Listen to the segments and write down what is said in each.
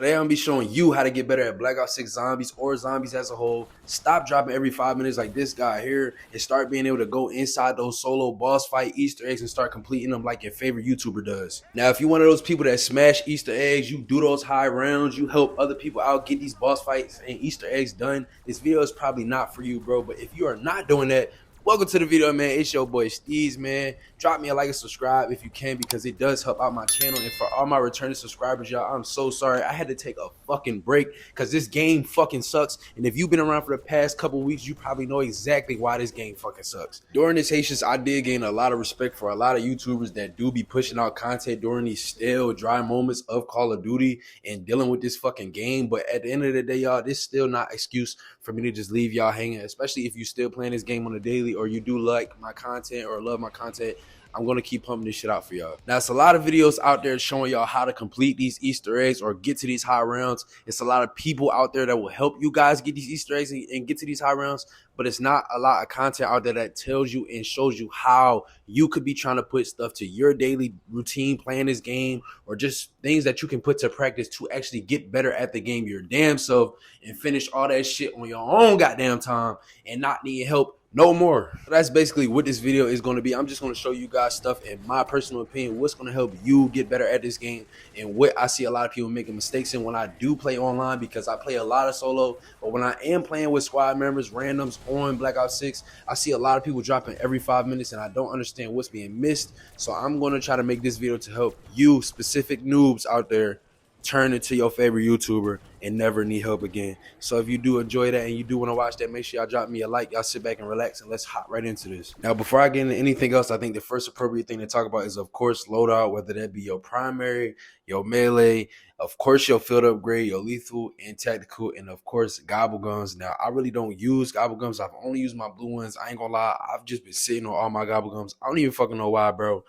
Today I'm gonna be showing you how to get better at Black Ops 6 zombies or zombies as a whole. Stop dropping every 5 minutes like this guy here and start being able to go inside those solo boss fight Easter eggs and start completing them like your favorite YouTuber does. Now, if you're one of those people that smash Easter eggs, you do those high rounds, you help other people out get these boss fights and Easter eggs done, this video is probably not for you, bro. But if you are not doing that, welcome to the video, man. It's your boy Steez, man. Drop me a like and subscribe if you can, because it does help out my channel. And for all my returning subscribers, y'all, I'm so sorry I had to take a fucking break because this game fucking sucks. And if you've been around for the past couple weeks, you probably know exactly why this game fucking sucks. During this hiatus, I did gain a lot of respect for a lot of YouTubers that do be pushing out content during these stale, dry moments of Call of Duty and dealing with this fucking game. But at the end of the day, y'all, this is still not excuse for me to just leave y'all hanging, especially if you still playing this game on a daily or you do like my content or love my content. I'm going to keep pumping this shit out for y'all. Now, it's a lot of videos out there showing y'all how to complete these Easter eggs or get to these high rounds. It's a lot of people out there that will help you guys get these Easter eggs and get to these high rounds, but it's not a lot of content out there that tells you and shows you how you could be trying to put stuff to your daily routine playing this game, or just things that you can put to practice to actually get better at the game your damn self and finish all that shit on your own goddamn time and not need help no more. So that's basically what this video is going to be. I'm just going to show you guys stuff in my personal opinion, what's going to help you get better at this game, and what I see a lot of people making mistakes in when I do play online, because I play a lot of solo. But when I am playing with squad members, randoms on Black Ops 6, I see a lot of people dropping every 5 minutes, and I don't understand what's being missed. So I'm going to try to make this video to help you specific noobs out there turn into your favorite YouTuber and never need help again. So if you do enjoy that and you do want to watch that, make sure y'all drop me a like. Y'all sit back and relax, and let's hop right into this. Now, before I get into anything else, I think the first appropriate thing to talk about is, of course, loadout, whether that be your primary, your melee, of course, your field upgrade, your lethal and tactical, and of course, gobble guns. Now, I really don't use gobble guns. I've only used my blue ones. I ain't gonna lie, I've just been sitting on all my gobble guns. I don't even fucking know why, bro.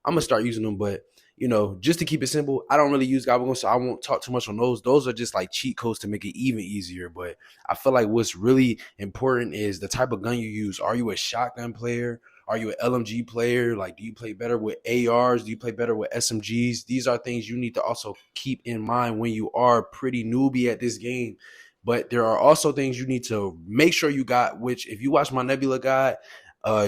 I'm gonna start using them, but you know, just to keep it simple, I don't really use gobble guns, so I won't talk too much on those. Those are just like cheat codes to make it even easier. But I feel like what's really important is the type of gun you use. Are you a shotgun player? Are you an LMG player? Like, do you play better with ARs? Do you play better with SMGs? These are things you need to also keep in mind when you are pretty newbie at this game. But there are also things you need to make sure you got, which if you watch my Nebula guide,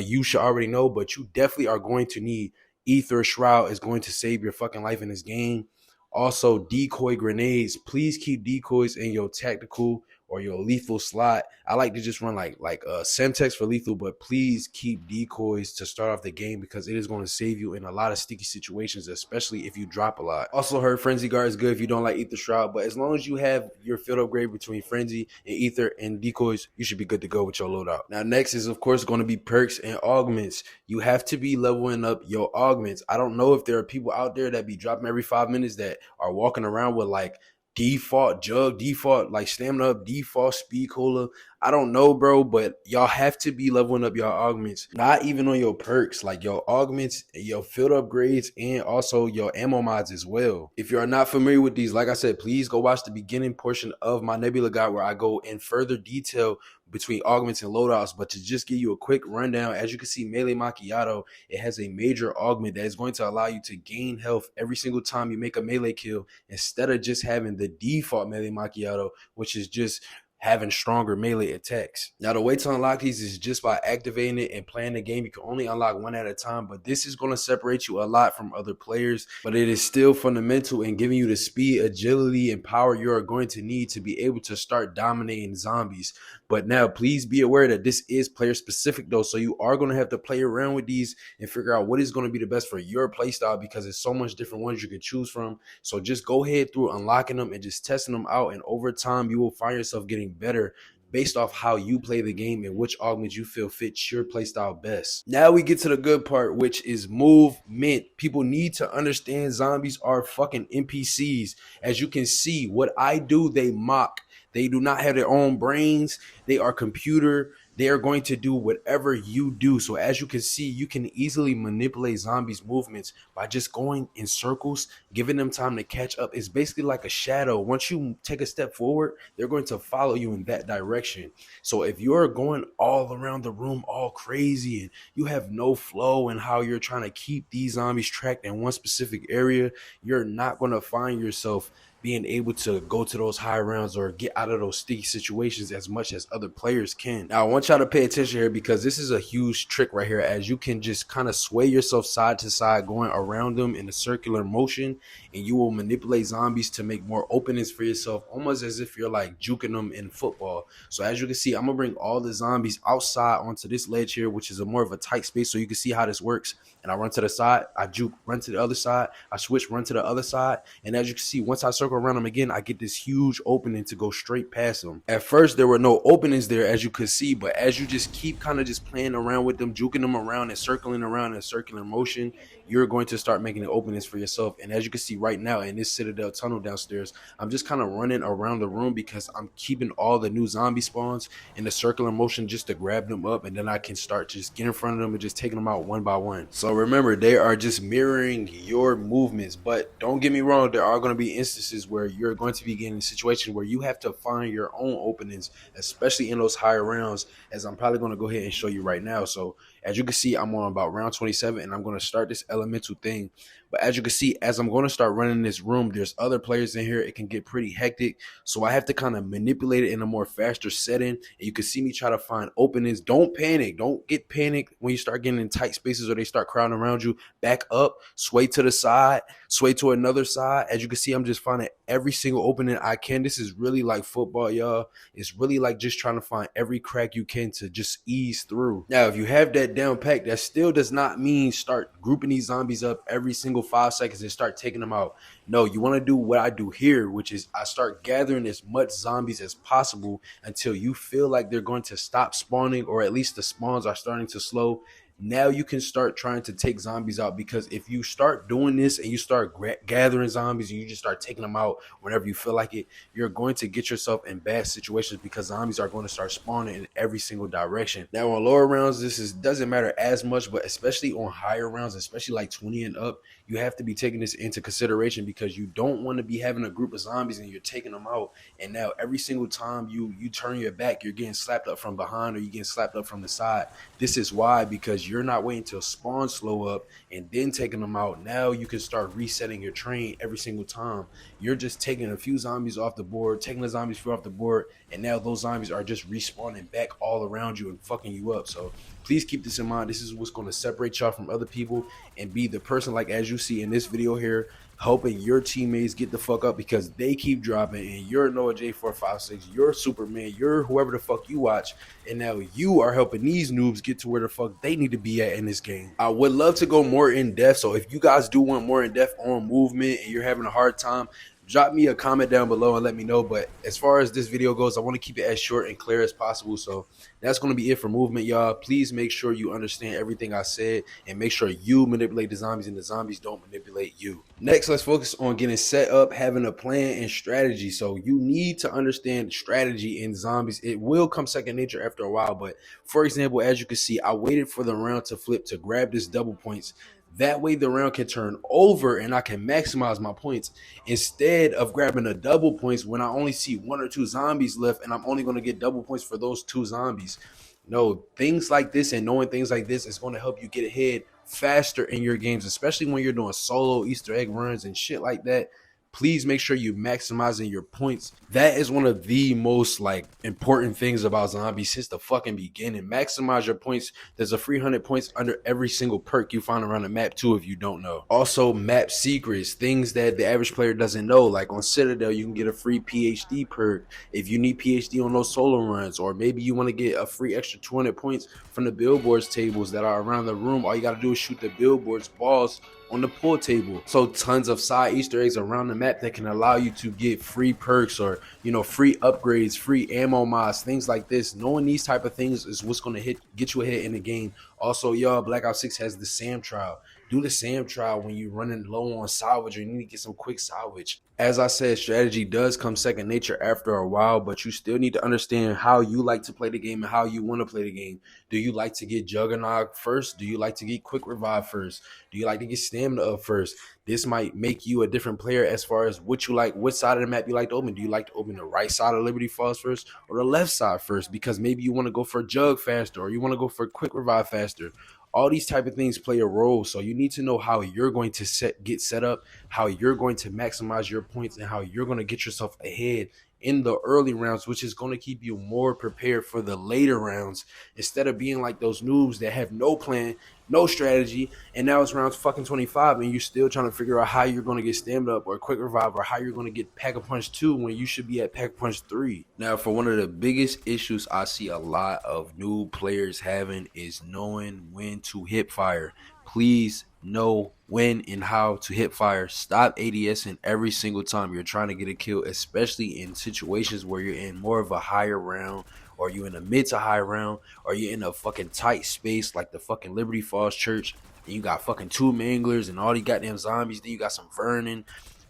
you should already know, but you definitely are going to need. Ether Shroud is going to save your fucking life in this game. Also, decoy grenades. Please keep decoys in your tactical or your lethal slot. I like to just run like Semtex for lethal, but please keep decoys to start off the game, because it is going to save you in a lot of sticky situations, especially if you drop a lot. Also heard Frenzy Guard is good if you don't like Ether Shroud, but as long as you have your field upgrade between Frenzy and Ether and decoys, you should be good to go with your loadout. Now, next is, of course, going to be perks and augments. You have to be leveling up your augments. I don't know if there are people out there that be dropping every 5 minutes that are walking around with like default jug, default like stamina up, default speed cola. I don't know, bro, but y'all have to be leveling up your augments, not even on your perks, like your augments, your field upgrades, and also your ammo mods as well. If you are not familiar with these, like I said, please go watch the beginning portion of my Nebula guide where I go in further detail between augments and loadouts. But to just give you a quick rundown, as you can see, Melee Macchiato, it has a major augment that is going to allow you to gain health every single time you make a melee kill, instead of just having the default Melee Macchiato, which is just having stronger melee attacks. Now, the way to unlock these is just by activating it and playing the game. You can only unlock one at a time, but this is going to separate you a lot from other players, but it is still fundamental in giving you the speed, agility, and power you are going to need to be able to start dominating zombies. But now, please be aware that this is player specific though, so you are going to have to play around with these and figure out what is going to be the best for your playstyle, because there's so much different ones you can choose from. So just go ahead through unlocking them and just testing them out, and over time you will find yourself getting better based off how you play the game and which augments you feel fits your playstyle best. Now we get to the good part, which is movement. People need to understand zombies are fucking NPCs. As you can see, what I do, they mock. They do not have their own brains. They are computer. They are going to do whatever you do. So as you can see, you can easily manipulate zombies' movements by just going in circles, giving them time to catch up. It's basically like a shadow. Once you take a step forward, they're going to follow you in that direction. So if you're going all around the room all crazy and you have no flow in how you're trying to keep these zombies tracked in one specific area, you're not going to find yourself being able to go to those high rounds or get out of those sticky situations as much as other players can. Now, I want y'all to pay attention here because this is a huge trick right here, as you can just kind of sway yourself side to side going around them in a circular motion, and you will manipulate zombies to make more openings for yourself, almost as if you're like juking them in football. So as you can see, I'm gonna bring all the zombies outside onto this ledge here, which is a more of a tight space, so you can see how this works. And I run to the side, I juke, run to the other side, I switch, run to the other side, and as you can see, once I circle around them again, I get this huge opening to go straight past them. At first, there were no openings there, as you could see, but as you just keep kind of just playing around with them, juking them around and circling around in a circular motion, you're going to start making the openings for yourself. And as you can see right now in this Citadel tunnel downstairs, I'm just kind of running around the room because I'm keeping all the new zombie spawns in the circular motion just to grab them up, and then I can start just get in front of them and just taking them out one by one. So remember, they are just mirroring your movements, but don't get me wrong, there are going to be instances where you're going to be getting in a situation where you have to find your own openings, especially in those higher rounds, as I'm probably going to go ahead and show you right now. So as you can see, I'm on about round 27, and I'm going to start this elemental thing. But as you can see, as I'm going to start running this room, there's other players in here. It can get pretty hectic. So I have to kind of manipulate it in a more faster setting. And you can see me try to find openings. Don't panic. Don't get panicked when you start getting in tight spaces or they start crowding around you. Back up, sway to the side, sway to another side. As you can see, I'm just finding every single opening I can. This is really like football, y'all. It's really like just trying to find every crack you can to just ease through. Now, if you have that down pack, that still does not mean start grouping these zombies up every single 5 seconds and start taking them out. No, you want to do what I do here, which is I start gathering as much zombies as possible until you feel like they're going to stop spawning, or at least the spawns are starting to slow. Now you can start trying to take zombies out, because if you start doing this and you start gathering zombies and you just start taking them out whenever you feel like it, you're going to get yourself in bad situations because zombies are going to start spawning in every single direction. Now on lower rounds, doesn't matter as much, but especially on higher rounds, especially like 20 and up, you have to be taking this into consideration, because you don't want to be having a group of zombies and you're taking them out, and now every single time you turn your back, you're getting slapped up from behind or you're getting slapped up from the side. This is why, because you're not waiting till spawn slow up and then taking them out. Now you can start resetting your train every single time. You're just taking a few zombies off the board, taking the zombies off the board, and now those zombies are just respawning back all around you and fucking you up. So please keep this in mind. This is what's going to separate y'all from other people and be the person, like as you see in this video here, helping your teammates get the fuck up because they keep dropping, and you're Noah J456, you're Superman, you're whoever the fuck you watch, and now you are helping these noobs get to where the fuck they need to be at in this game. I would love to go more in depth, so if you guys do want more in depth on movement and you're having a hard time, drop me a comment down below and let me know. But as far as this video goes, I want to keep it as short and clear as possible. So that's going to be it for movement, y'all. Please make sure you understand everything I said and make sure you manipulate the zombies and the zombies don't manipulate you. Next, let's focus on getting set up, having a plan and strategy. So you need to understand strategy in zombies. It will come second nature after a while. But for example, as you can see, I waited for the round to flip to grab this double points. That way the round can turn over and I can maximize my points instead of grabbing a double points when I only see 1 or 2 zombies left and I'm only going to get double points for those 2 zombies. No, things like this and knowing things like this is going to help you get ahead faster in your games, especially when you're doing solo Easter egg runs and shit like that. Please make sure you're maximizing your points. That is one of the most important things about zombies since the fucking beginning. Maximize your points. There's a free 100 points under every single perk you find around the map too, if you don't know. Also, map secrets, things that the average player doesn't know. Like on Citadel, you can get a free PhD perk if you need PhD on those solo runs, or maybe you want to get a free extra 200 points from the billboards tables that are around the room. All you got to do is shoot the billboards balls on the pool table. So tons of side Easter eggs around the map that can allow you to get free perks or, you know, free upgrades, free ammo mods, things like this. Knowing these type of things is what's going to get you ahead in the game. Also, y'all, Black Ops 6 has the SAM trial. Do the SAM trial when you're running low on salvage or you need to get some quick salvage. As I said, strategy does come second nature after a while, but you still need to understand how you like to play the game and how you want to play the game. Do you like to get Juggernaut first? Do you like to get quick revive first? Do you like to get stamina up first? This might make you a different player as far as what you like, what side of the map you like to open. Do you like to open the right side of Liberty Falls first or the left side first? Because maybe you want to go for Jug faster or you want to go for quick revive faster. All these type of things play a role. So you need to know how you're going to get set up, how you're going to maximize your points, and how you're going to get yourself ahead in the early rounds, which is going to keep you more prepared for the later rounds, instead of being like those noobs that have no plan, no strategy, and now it's round fucking 25 and you're still trying to figure out how you're going to get stamina up or quick revive or how you're going to get pack a punch 2 when you should be at pack a punch 3. Now, for one of the biggest issues I see a lot of new players having is knowing when to hip fire. Please know when and how to hip fire. Stop ADSing every single time you're trying to get a kill, especially in situations where you're in more of a higher round, or you in a mid to high round, or you're in a fucking tight space like the fucking Liberty Falls Church, and you got fucking 2 manglers and all these goddamn zombies, then you got some Vernon.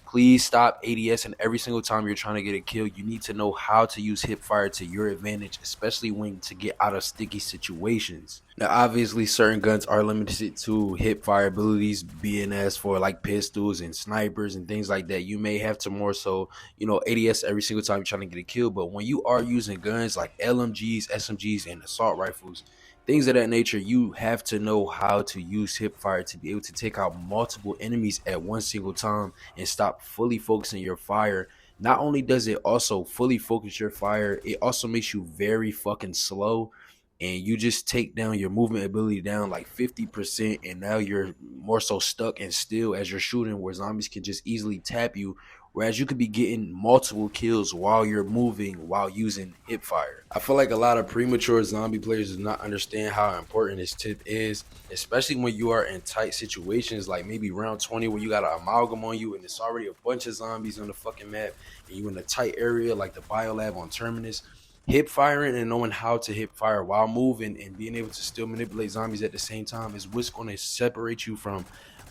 Please stop ADSing every single time you're trying to get a kill. You need to know how to use hip fire to your advantage, especially when to get out of sticky situations. Now, obviously, certain guns are limited to hip fire abilities, being as for like pistols and snipers and things like that. You may have to more so, ADS every single time you're trying to get a kill. But when you are using guns like LMGs, SMGs, and assault rifles, things of that nature, you have to know how to use hip fire to be able to take out multiple enemies at one single time and stop fully focusing your fire. Not only does it also fully focus your fire, it also makes you very fucking slow, and you just take down your movement ability down like 50%, and now you're more so stuck and still as you're shooting, where zombies can just easily tap you, whereas you could be getting multiple kills while you're moving while using hip fire. I feel like a lot of premature zombie players do not understand how important this tip is, especially when you are in tight situations like maybe round 20 where you got an amalgam on you and it's already a bunch of zombies on the fucking map, and you in a tight area like the biolab on Terminus. Hip firing and knowing how to hip fire while moving and being able to still manipulate zombies at the same time is what's going to separate you from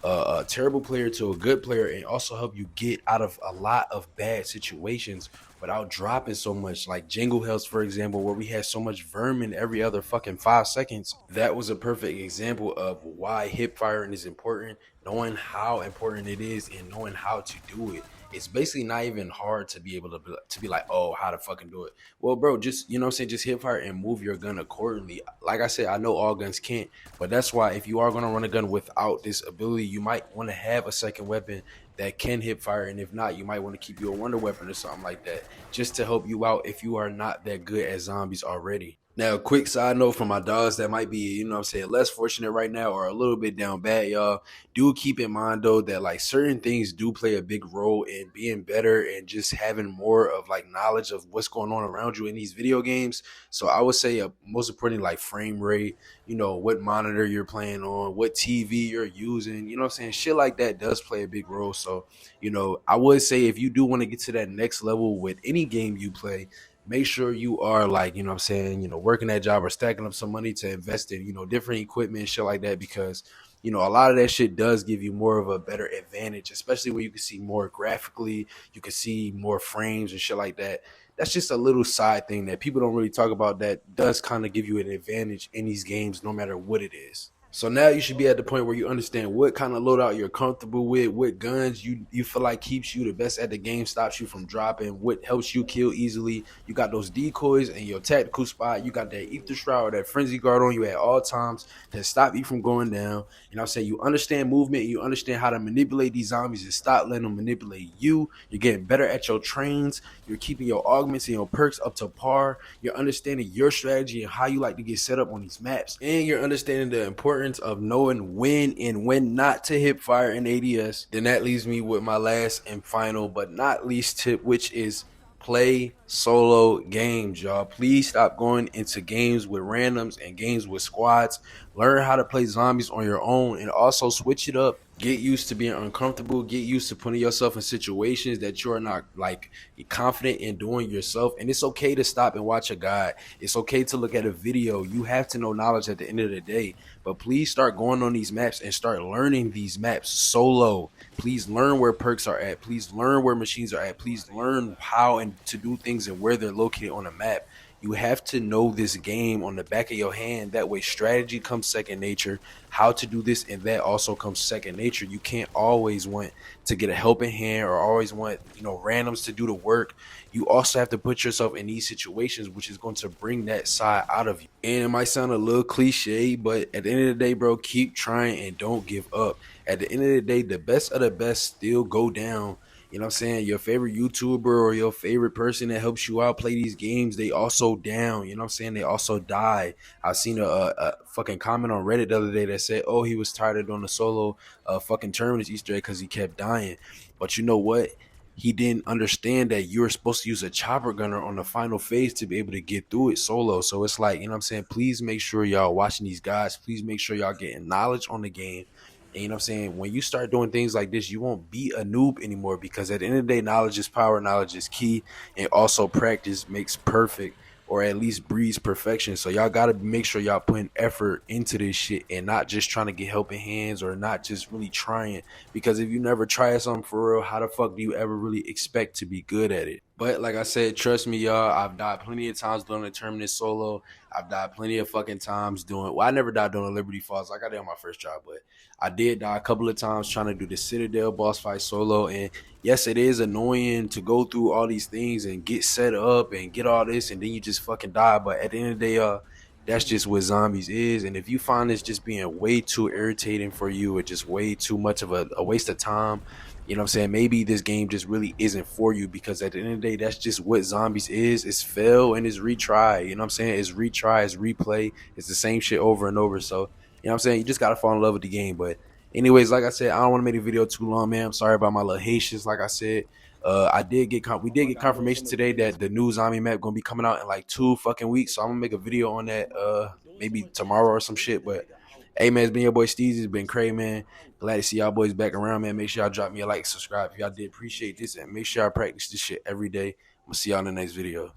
a terrible player to a good player, and also help you get out of a lot of bad situations without dropping so much. Like Jingle Hells, for example, where we had so much vermin every other fucking 5 seconds. That was a perfect example of why hip firing is important, knowing how important it is and knowing how to do it. It's basically not even hard to be able to be like, oh, how to fucking do it. Well, bro, just, you know what I'm saying, just hip fire and move your gun accordingly. Like I said, I know all guns can't, but that's why if you are going to run a gun without this ability, you might want to have a second weapon that can hip fire, and if not, you might want to keep you a wonder weapon or something like that, just to help you out if you are not that good at zombies already. Now, quick side note for my dogs that might be, you know what I'm saying, less fortunate right now or a little bit down bad, y'all. Do keep in mind, though, that like certain things do play a big role in being better and just having more of like knowledge of what's going on around you in these video games. So I would say most importantly, like frame rate, what monitor you're playing on, what TV you're using, you know what I'm saying? Shit like that does play a big role. So, I would say if you do want to get to that next level with any game you play, make sure you are like, you know what I'm saying, working that job or stacking up some money to invest in, different equipment and shit like that, because, a lot of that shit does give you more of a better advantage, especially where you can see more graphically, you can see more frames and shit like that. That's just a little side thing that people don't really talk about that does kind of give you an advantage in these games, no matter what it is. So now you should be at the point where you understand what kind of loadout you're comfortable with, what guns you feel like keeps you the best at the game, stops you from dropping, what helps you kill easily. You got those decoys and your tactical spot. You got that ether shroud or that frenzy guard on you at all times to stop you from going down. You know what I'm saying? You understand movement, you understand how to manipulate these zombies and stop letting them manipulate you. You're getting better at your trains. You're keeping your augments and your perks up to par. You're understanding your strategy and how you like to get set up on these maps. And you're understanding the importance of knowing when and when not to hip fire in ADS. Then that leaves me with my last and final but not least tip, which is play solo games, y'all. Please stop going into games with randoms and games with squads. Learn how to play zombies on your own and also switch it up. Get used to being uncomfortable. Get used to putting yourself in situations that you are not like confident in doing yourself. And it's okay to stop and watch a guide. It's okay to look at a video. You have to know knowledge at the end of the day. But please start going on these maps and start learning these maps solo. Please learn where perks are at. Please learn where machines are at. Please learn how and to do things and where they're located on a map. You have to know this game on the back of your hand. That way strategy comes second nature. How to do this and that also comes second nature. You can't always want to get a helping hand or always want, randoms to do the work. You also have to put yourself in these situations, which is going to bring that side out of you. And it might sound a little cliche, but at the end of the day, bro, keep trying and don't give up. At the end of the day, the best of the best still go down. You know what I'm saying? Your favorite YouTuber or your favorite person that helps you out play these games, they also down. You know what I'm saying? They also die. I seen a fucking comment on Reddit the other day that said, "Oh, he was tired of doing the solo fucking Terminus Easter egg because he kept dying." But you know what? He didn't understand that you were supposed to use a chopper gunner on the final phase to be able to get through it solo. So it's like, you know what I'm saying? Please make sure y'all watching these guys. Please make sure y'all getting knowledge on the game. And you know what I'm saying? When you start doing things like this, you won't be a noob anymore, because at the end of the day, knowledge is power, knowledge is key, and also practice makes perfect, or at least breeds perfection. So y'all gotta make sure y'all putting effort into this shit and not just trying to get helping hands or not just really trying. Because if you never try something for real, how the fuck do you ever really expect to be good at it? But like I said, trust me, y'all, I've died plenty of times doing the Terminus solo. I've died plenty of fucking times doing, well, I never died doing Liberty Falls like I did on my first job, but I did die a couple of times trying to do the Citadel boss fight solo. And yes, it is annoying to go through all these things and get set up and get all this, and then you just fucking die. But at the end of the day, that's just what zombies is. And if you find this just being way too irritating for you, or just way too much of a waste of time, you know what I'm saying? Maybe this game just really isn't for you, because at the end of the day, that's just what zombies is. It's fail and it's retry. You know what I'm saying? It's retry, it's replay. It's the same shit over and over. So, you know what I'm saying? You just got to fall in love with the game. But anyways, like I said, I don't want to make the video too long, man. I'm sorry about my little Haitians. Like I said, we did get confirmation today that the new zombie map gonna be coming out in like 2 fucking weeks. So I'm gonna make a video on that maybe tomorrow or some shit. But hey, man, it's been your boy Steezy. It's been crazy, man. Glad to see y'all boys back around, man. Make sure y'all drop me a like, subscribe if y'all did appreciate this, and make sure y'all practice this shit every day. I'm gonna see y'all in the next video.